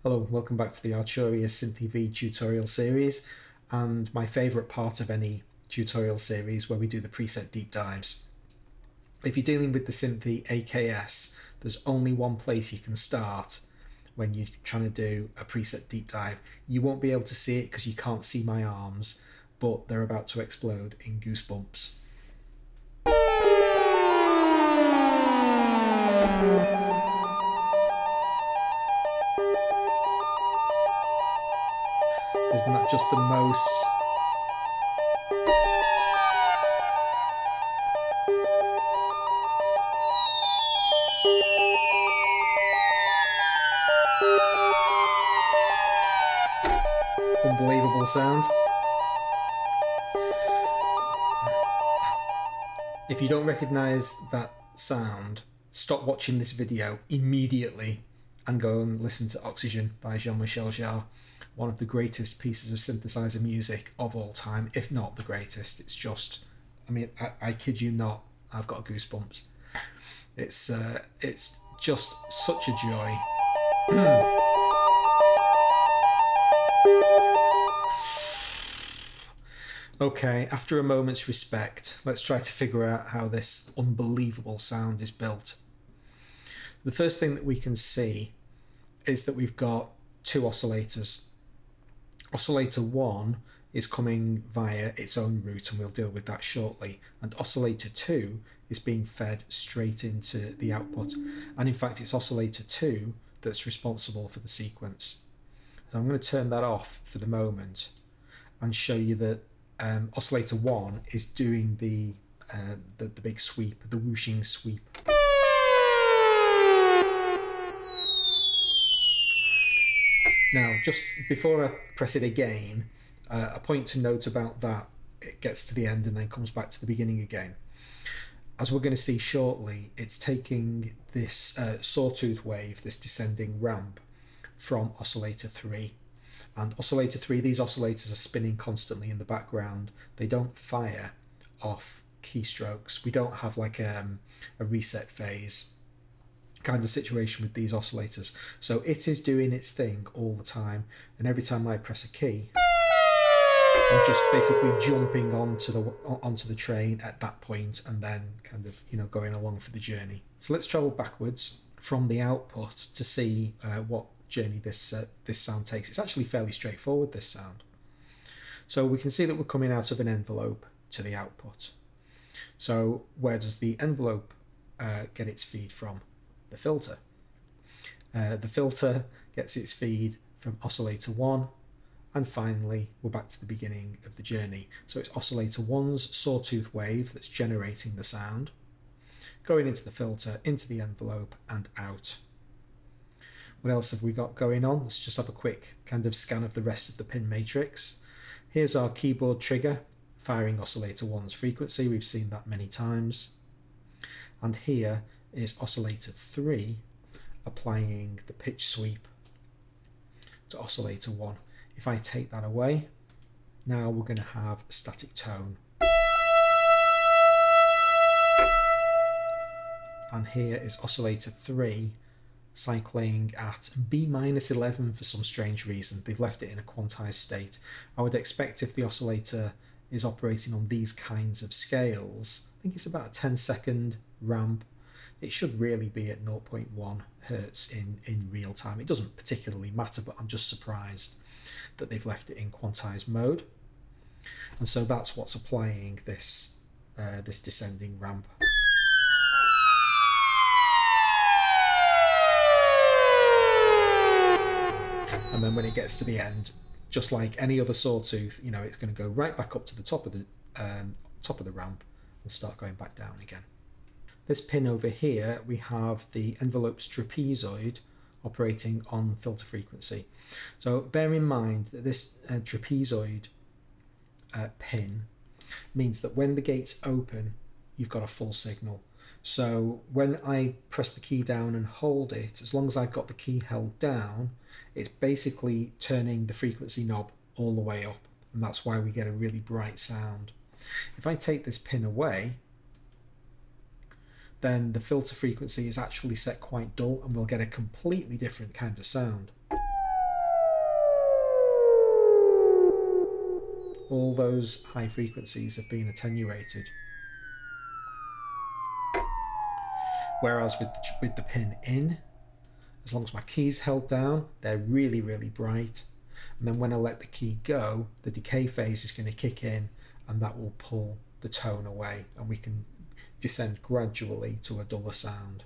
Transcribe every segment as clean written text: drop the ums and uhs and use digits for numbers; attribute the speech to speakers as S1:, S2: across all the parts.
S1: Hello, welcome back to the Arturia Synthi tutorial series, and my favourite part of any tutorial series where we do the preset deep dives. If you're dealing with the Synthi AKS, there's only one place you can start when you're trying to do a preset deep dive. You won't be able to see it because you can't see my arms, but they're about to explode in goosebumps. Isn't that just the most unbelievable sound? If you don't recognize that sound, stop watching this video immediately and go and listen to Oxygen by Jean-Michel Jarre, one of the greatest pieces of synthesizer music of all time, if not the greatest. It's just, I mean, I kid you not, I've got goosebumps. It's just such a joy. Okay, after a moment's respect, let's try to figure out how this unbelievable sound is built. The first thing that we can see is that we've got two oscillators. Oscillator 1 is coming via its own route, and we'll deal with that shortly. And oscillator 2 is being fed straight into the output. And in fact, it's oscillator 2 that's responsible for the sequence. So I'm going to turn that off for the moment and show you that oscillator 1 is doing the big sweep, the whooshing sweep. Now, just before I press it again, a point to note about that: it gets to the end and then comes back to the beginning again. As we're going to see shortly, it's taking this sawtooth wave, this descending ramp, from oscillator 3. And oscillator 3, these oscillators are spinning constantly in the background. They don't fire off keystrokes. We don't have like a reset phase kind of situation with these oscillators. So it is doing its thing all the time, and every time I press a key, I'm just basically jumping onto the train at that point, and then kind of, you know, going along for the journey. So let's travel backwards from the output to see what journey this sound takes. It's actually fairly straightforward, this sound. So we can see that we're coming out of an envelope to the output. So where does the envelope get its feed from? The filter. The filter gets its feed from oscillator 1, and finally we're back to the beginning of the journey. So it's oscillator 1's sawtooth wave that's generating the sound, going into the filter, into the envelope, and out. What else have we got going on? Let's just have a quick kind of scan of the rest of the pin matrix. Here's our keyboard trigger firing oscillator 1's frequency. We've seen that many times. And here is oscillator 3 applying the pitch sweep to oscillator 1. If I take that away, now we're going to have a static tone. And here is oscillator 3 cycling at B-11 for some strange reason. They've left it in a quantized state. I would expect if the oscillator is operating on these kinds of scales, I think it's about a 10-second ramp, it should really be at 0.1 hertz in real time. It doesn't particularly matter, but I'm just surprised that they've left it in quantized mode. And so that's what's applying this this descending ramp. And then when it gets to the end, just like any other sawtooth, you know, it's going to go right back up to the top of the ramp and start going back down again. This pin over here, we have the envelope's trapezoid operating on filter frequency. So bear in mind that this trapezoid pin means that when the gates open, you've got a full signal. So when I press the key down and hold it, as long as I've got the key held down, it's basically turning the frequency knob all the way up, and that's why we get a really bright sound. If I take this pin away, then the filter frequency is actually set quite dull, and we'll get a completely different kind of sound. all those high frequencies have been attenuated. Whereas with the pin in, as long as my key's held down, they're really, really bright. And then when I let the key go, the decay phase is going to kick in, and that will pull the tone away, and we can descend gradually to a duller sound.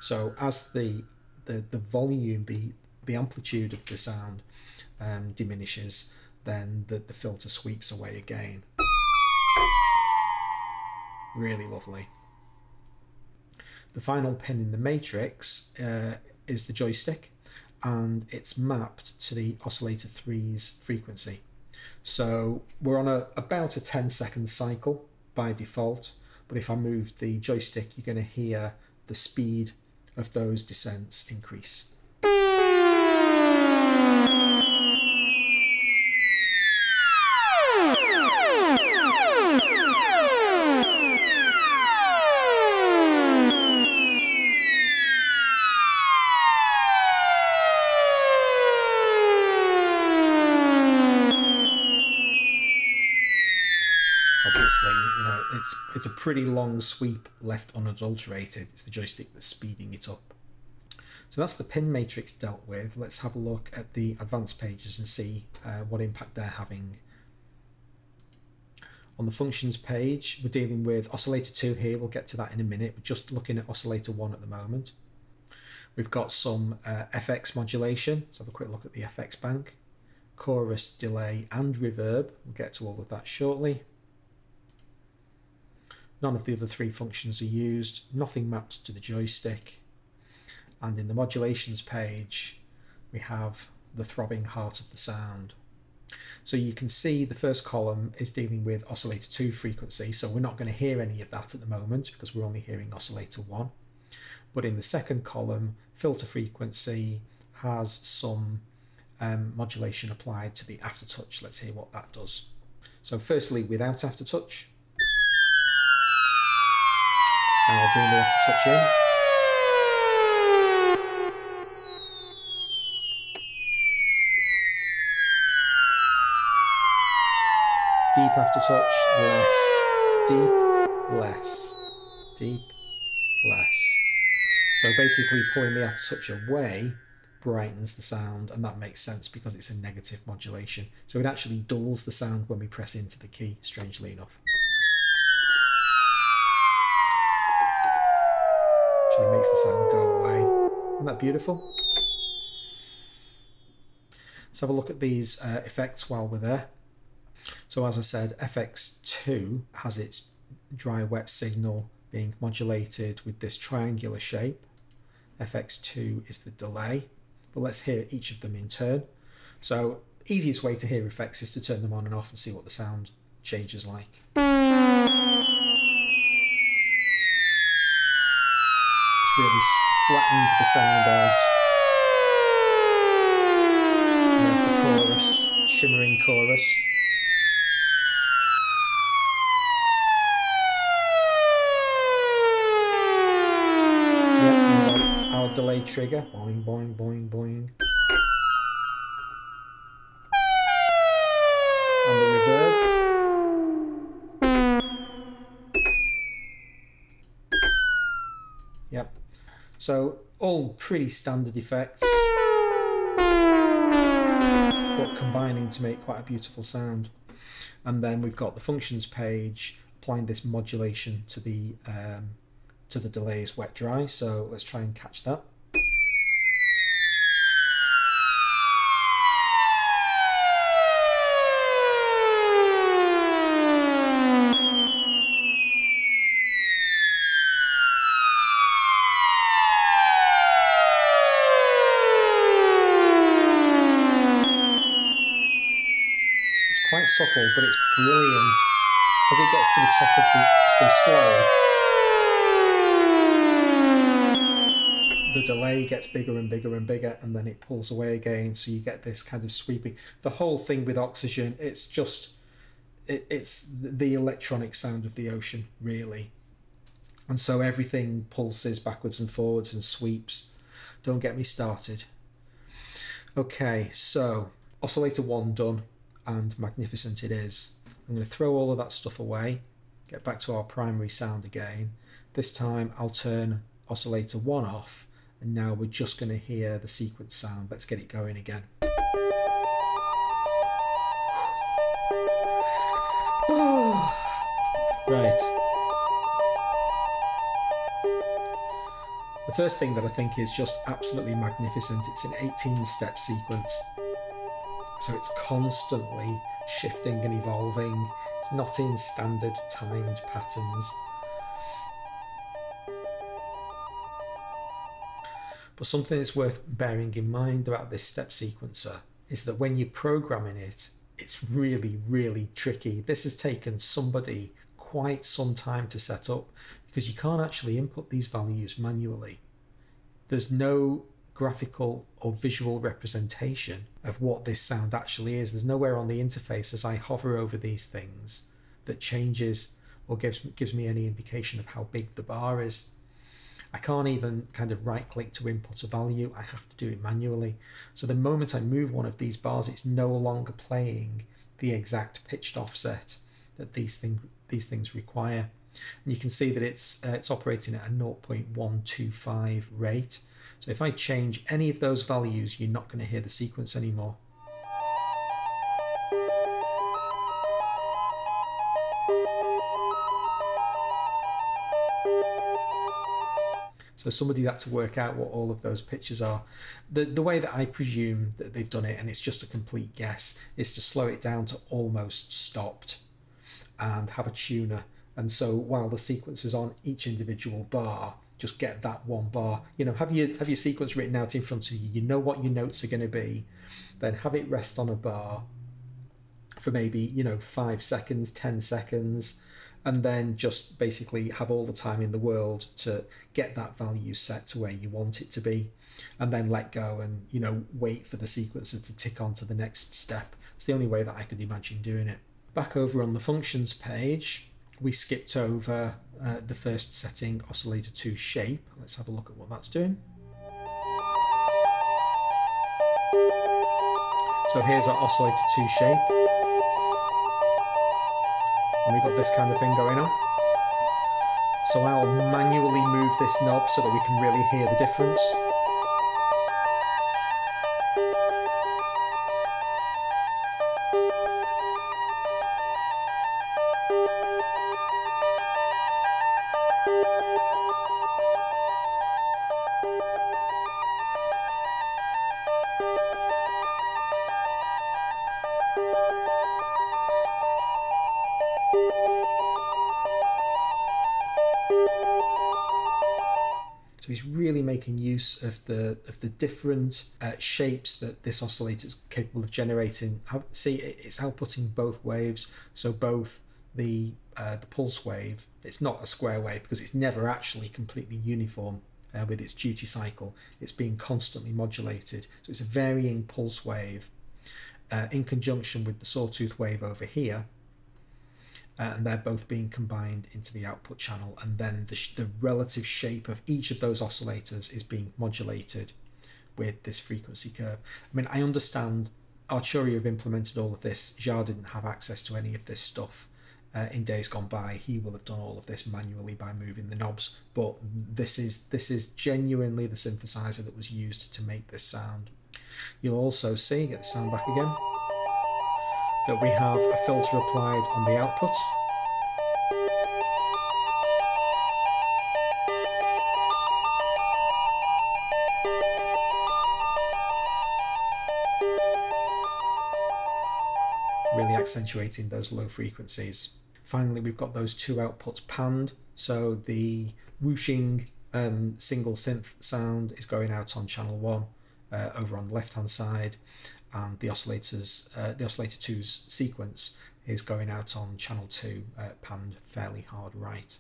S1: So as the volume, the amplitude of the sound diminishes, then the filter sweeps away again. Really lovely. The final pin in the matrix is the joystick, and it's mapped to the oscillator 3's frequency. So we're on about a 10-second cycle by default, but if I move the joystick, you're going to hear the speed of those descents increase. It's a pretty long sweep left unadulterated. It's the joystick that's speeding it up. So that's the pin matrix dealt with. Let's have a look at the advanced pages and see what impact they're having. On the functions page, we're dealing with oscillator 2 here. We'll get to that in a minute. We're just looking at oscillator 1 at the moment. We've got some FX modulation. Let's have a quick look at the FX bank. Chorus, delay and reverb. We'll get to all of that shortly. None of the other three functions are used, nothing mapped to the joystick. And in the modulations page, we have the throbbing heart of the sound. So you can see the first column is dealing with oscillator 2 frequency, so we're not going to hear any of that at the moment because we're only hearing oscillator 1. But in the second column, filter frequency has some modulation applied to the aftertouch. Let's hear what that does. So firstly, without aftertouch. Now I'll bring the aftertouch in. Deep aftertouch, less, deep, less, deep, less. So basically pulling the aftertouch away brightens the sound, and that makes sense because it's a negative modulation. So it actually dulls the sound when we press into the key, strangely enough. Actually makes the sound go away. Isn't that beautiful? Let's have a look at these effects while we're there. So as I said, FX2 has its dry wet signal being modulated with this triangular shape. FX2 is the delay, but let's hear each of them in turn. So easiest way to hear effects is to turn them on and off and see what the sound changes like. It's really flattened the sound out. And there's the chorus, shimmering chorus. Yep, there's our delay trigger. Boing, boing, boing, boing. And the reverb. Yep. So all pretty standard effects, but combining to make quite a beautiful sound. And then we've got the functions page applying this modulation to the delay's wet dry. So let's try and catch that. Quite subtle, but it's brilliant. As it gets to the top of the slow, the delay gets bigger and bigger and bigger, and then it pulls away again, so you get this kind of sweeping. The whole thing with Oxygen, it's just, it's the electronic sound of the ocean, really. And so everything pulses backwards and forwards and sweeps. Don't get me started. Okay, so Oscillator 1 done, and magnificent it is. I'm going to throw all of that stuff away, get back to our primary sound again. This time I'll turn Oscillator 1 off, and now we're just going to hear the sequence sound. Let's get it going again. Right. The first thing that I think is just absolutely magnificent, it's an 18-step sequence. So it's constantly shifting and evolving. It's not in standard timed patterns. But something that's worth bearing in mind about this step sequencer is that when you're programming it, it's really, really tricky. This has taken somebody quite some time to set up because you can't actually input these values manually. There's no graphical or visual representation of what this sound actually is. There's nowhere on the interface as I hover over these things that changes or gives me any indication of how big the bar is. I can't even kind of right click to input a value. I have to do it manually. So the moment I move one of these bars, it's no longer playing the exact pitched offset that these things require. And you can see that it's operating at a 0.125 rate. So if I change any of those values, you're not going to hear the sequence anymore. So somebody had to work out what all of those pitches are. The way that I presume that they've done it, and it's just a complete guess, is to slow it down to almost stopped and have a tuner. And so while the sequence is on each individual bar, just get that one bar. You know, have your sequence written out in front of you. You know what your notes are going to be. Then have it rest on a bar for maybe, 5 seconds, 10 seconds. And then just basically have all the time in the world to get that value set to where you want it to be, and then let go and wait for the sequencer to tick on to the next step. It's the only way that I could imagine doing it. Back over on the functions page, we skipped over the first setting, Oscillator 2 shape. Let's have a look at what that's doing. So here's our Oscillator 2 shape. And we've got this kind of thing going on. So I'll manually move this knob so that we can really hear the difference. He's really making use of the different shapes that this oscillator is capable of generating. See, it's outputting both waves, so both the pulse wave, it's not a square wave because it's never actually completely uniform with its duty cycle. It's being constantly modulated, so it's a varying pulse wave in conjunction with the sawtooth wave over here. And they're both being combined into the output channel, and then the relative shape of each of those oscillators is being modulated with this frequency curve. I mean, I understand Arturia have implemented all of this. Jar didn't have access to any of this stuff in days gone by. He will have done all of this manually by moving the knobs, but this is genuinely the synthesizer that was used to make this sound. You'll also see, get the sound back again, that we have a filter applied on the output. Really accentuating those low frequencies. Finally, we've got those two outputs panned, so the whooshing single synth sound is going out on channel 1 over on the left hand side, and the Oscillator 2's sequence is going out on channel 2, panned fairly hard right.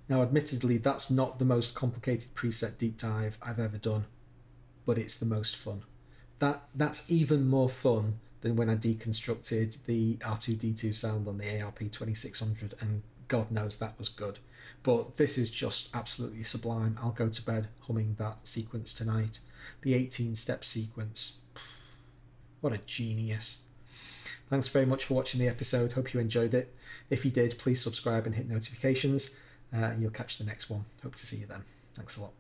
S1: Now admittedly, that's not the most complicated preset deep dive I've ever done, but it's the most fun. That's even more fun than when I deconstructed the R2D2 sound on the ARP 2600, and God knows that was good. But this is just absolutely sublime. I'll go to bed humming that sequence tonight. The 18-step sequence. What a genius. Thanks very much for watching the episode. Hope you enjoyed it. If you did, please subscribe and hit notifications, and you'll catch the next one. Hope to see you then. Thanks a lot.